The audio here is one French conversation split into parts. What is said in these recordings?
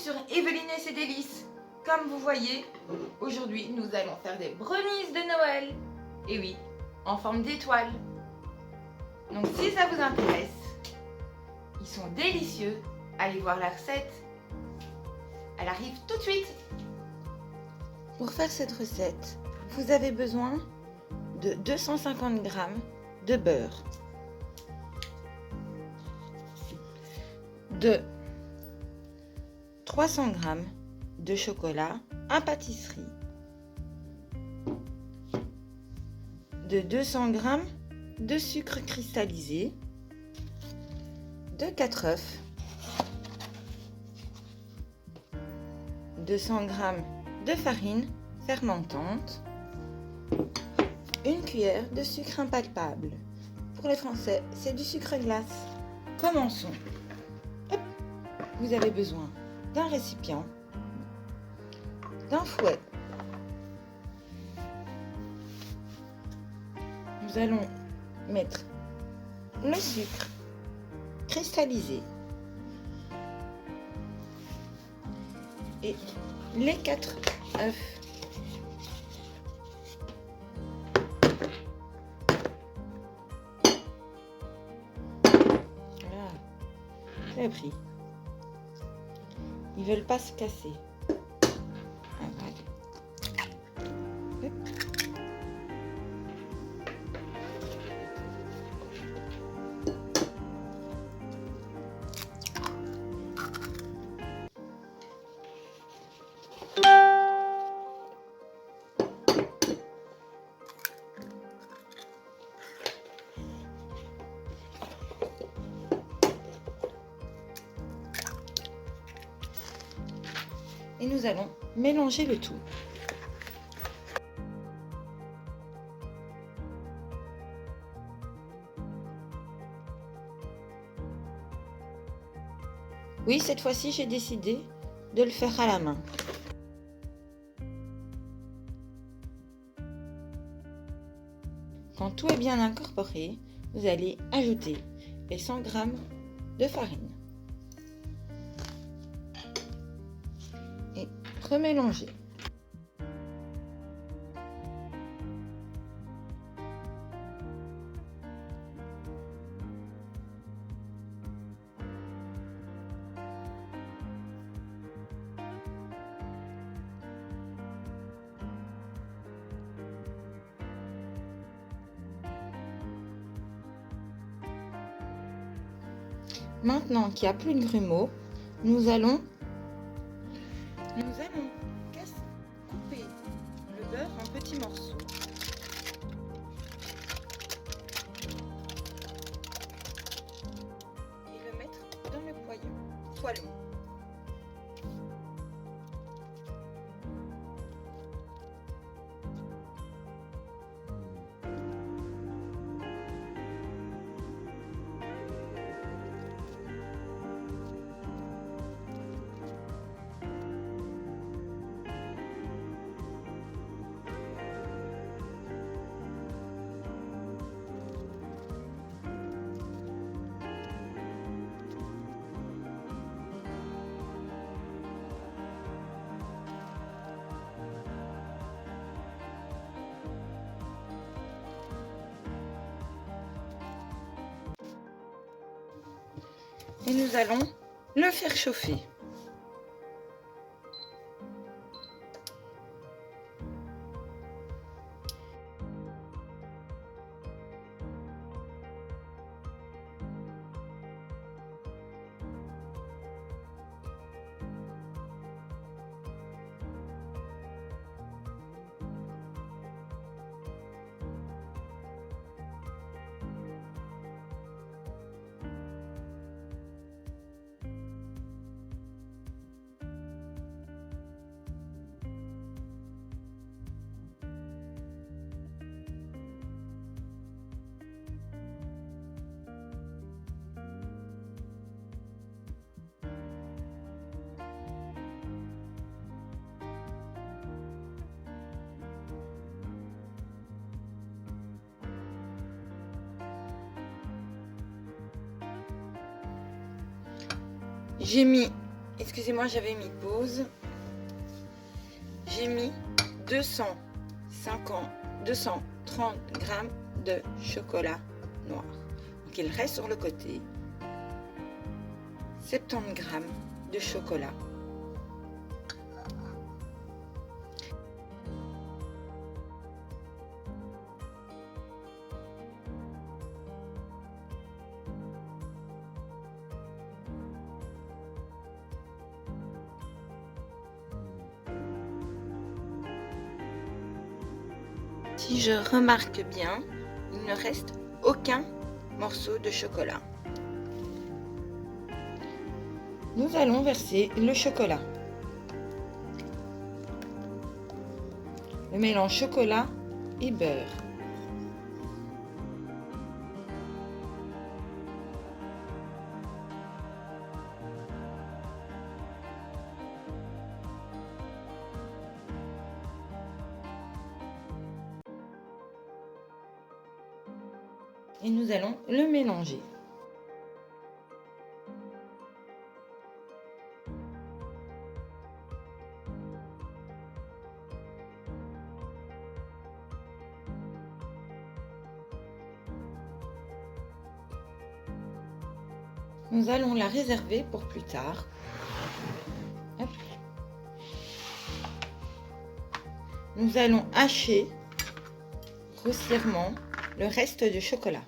sur Evelyne et ses délices. Comme vous voyez, aujourd'hui nous allons faire des brownies de Noël. Et oui, en forme d'étoile. Donc si ça vous intéresse, ils sont délicieux. Allez voir la recette. Elle arrive tout de suite. Pour faire cette recette, vous avez besoin de 250 g de beurre, de 300 g de chocolat à pâtisserie, de 200 g de sucre cristallisé, de 4 œufs, 200 g de farine fermentante, une cuillère de sucre impalpable. Pour les Français, c'est du sucre glace. Commençons. Hop. Vous avez besoin d'un récipient, d'un fouet. Nous allons mettre le sucre cristallisé et les 4 œufs. Voilà, c'est pris. Ils veulent pas se casser. Voilà. Hop. Et nous allons mélanger le tout. Oui, cette fois-ci, j'ai décidé de le faire à la main. Quand tout est bien incorporé, vous allez ajouter les 100 g de farine. Et remélanger. Maintenant qu'il n'y a plus de grumeaux, nous allons couper le beurre en petits morceaux. Et le mettre dans le poêlon. Et nous allons le faire chauffer. J'ai mis Excusez-moi, j'avais mis pause. J'ai mis 230 grammes de chocolat noir. Donc il reste sur le côté 70 grammes de chocolat. Si je remarque bien, il ne reste aucun morceau de chocolat. Nous allons verser le chocolat. Le mélange chocolat et beurre. Et nous allons le mélanger. Nous allons la réserver pour plus tard. Hop. Nous allons hacher grossièrement le reste du chocolat.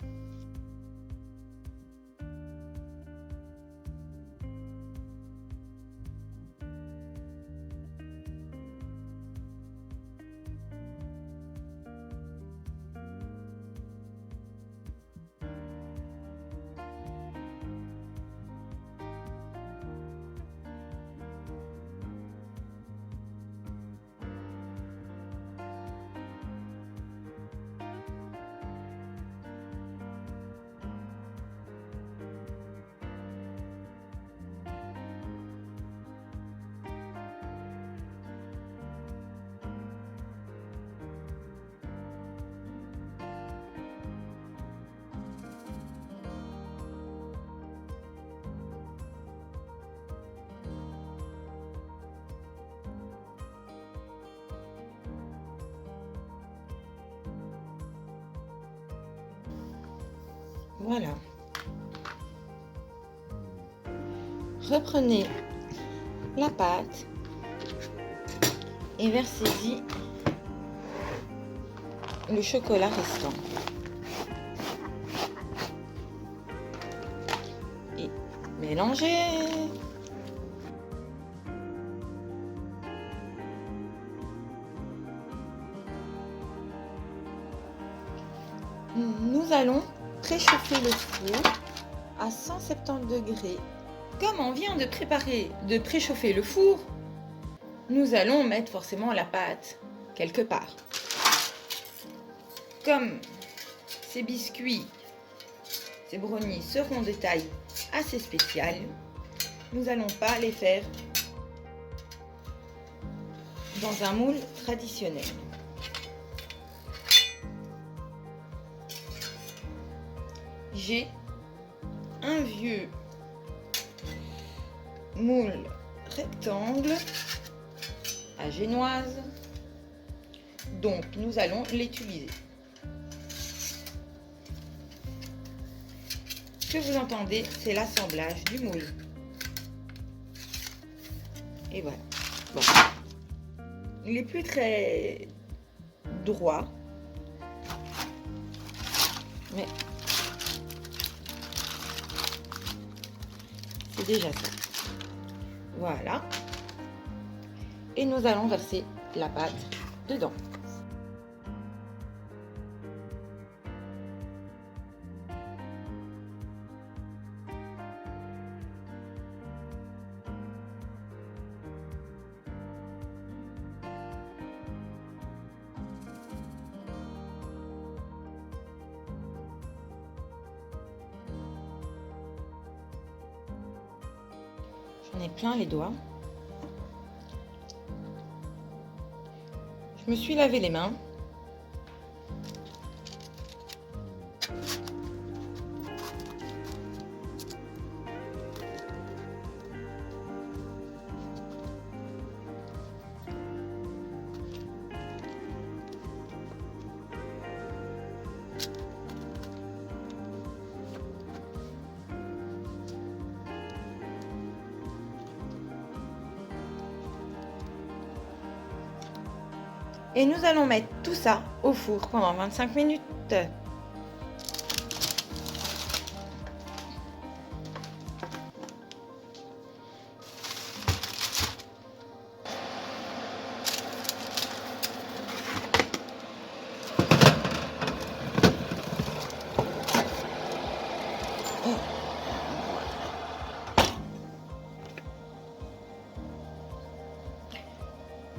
Voilà. Reprenez la pâte et versez-y le chocolat restant. Et mélangez. Nous allons préchauffer le four à 170 degrés. Comme on vient de préchauffer le four, nous allons mettre forcément la pâte quelque part. Comme ces biscuits, ces brownies seront de taille assez spéciale, nous n'allons pas les faire dans un moule traditionnel. J'ai un vieux moule rectangle à génoise, donc nous allons l'utiliser. Ce que vous entendez, c'est l'assemblage du moule. Et voilà. Bon. Il n'est plus très droit, mais c'est déjà ça. Voilà. Et nous allons verser la pâte dedans. J'en ai plein les doigts. Je me suis lavé les mains. Et nous allons mettre tout ça au four pendant 25 minutes.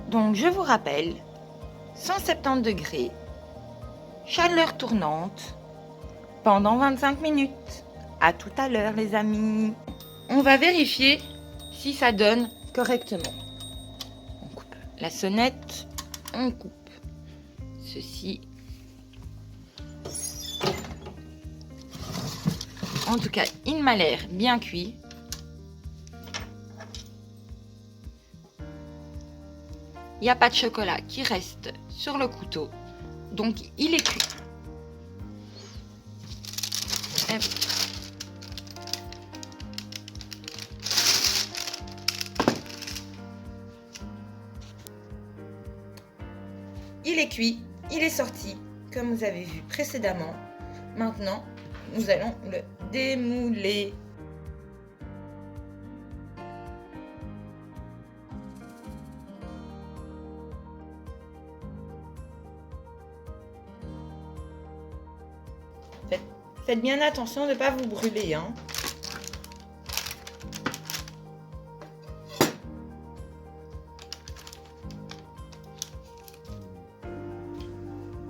Donc je vous rappelle, 170 degrés, chaleur tournante, pendant 25 minutes. À tout à l'heure les amis. On va vérifier si ça donne correctement. On coupe la sonnette, on coupe ceci. En tout cas, il m'a l'air bien cuit. Il n'y a pas de chocolat qui reste sur le couteau, donc il est cuit. Hop. Il est cuit, il est sorti, comme vous avez vu précédemment. Maintenant, nous allons le démouler. Faites bien attention de ne pas vous brûler, hein.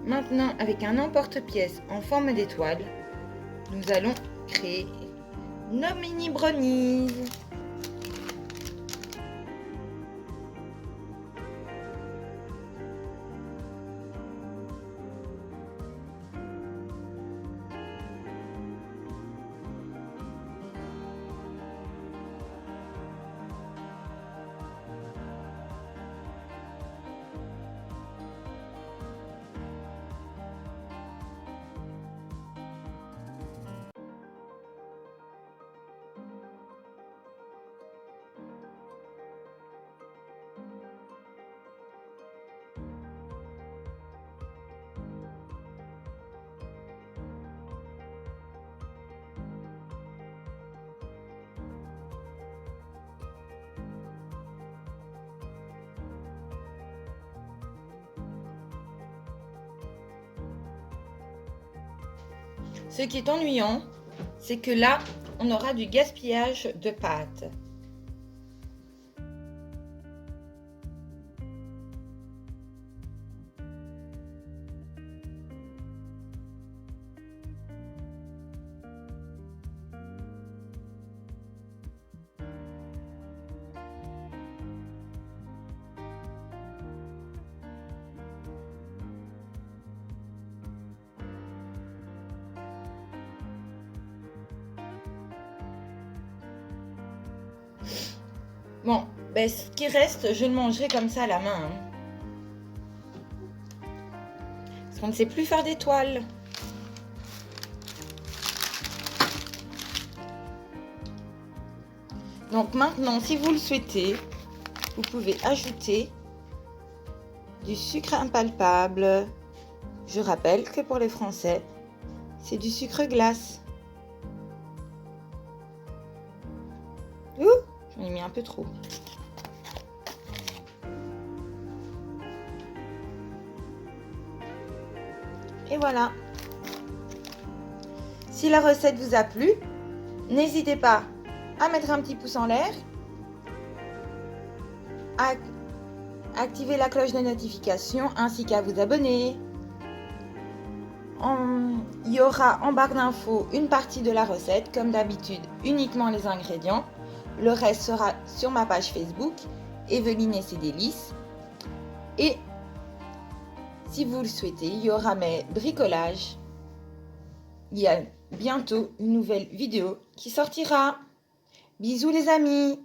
Maintenant, avec un emporte-pièce en forme d'étoile, nous allons créer nos mini brownies. Ce qui est ennuyant, c'est que là, on aura du gaspillage de pâte. Bon, ben, ce qui reste, je le mangerai comme ça à la main. Hein. Parce qu'on ne sait plus faire d'étoiles. Donc maintenant, si vous le souhaitez, vous pouvez ajouter du sucre impalpable. Je rappelle que pour les Français, c'est du sucre glace. Ouh, j'en ai mis un peu trop. Et voilà. Si la recette vous a plu, n'hésitez pas à mettre un petit pouce en l'air, à activer la cloche de notification ainsi qu'à vous abonner. Il y aura en barre d'infos une partie de la recette, comme d'habitude uniquement les ingrédients. Le reste sera sur ma page Facebook, Evelyne et ses délices. Et si vous le souhaitez, il y aura mes bricolages. Il y a bientôt une nouvelle vidéo qui sortira. Bisous les amis!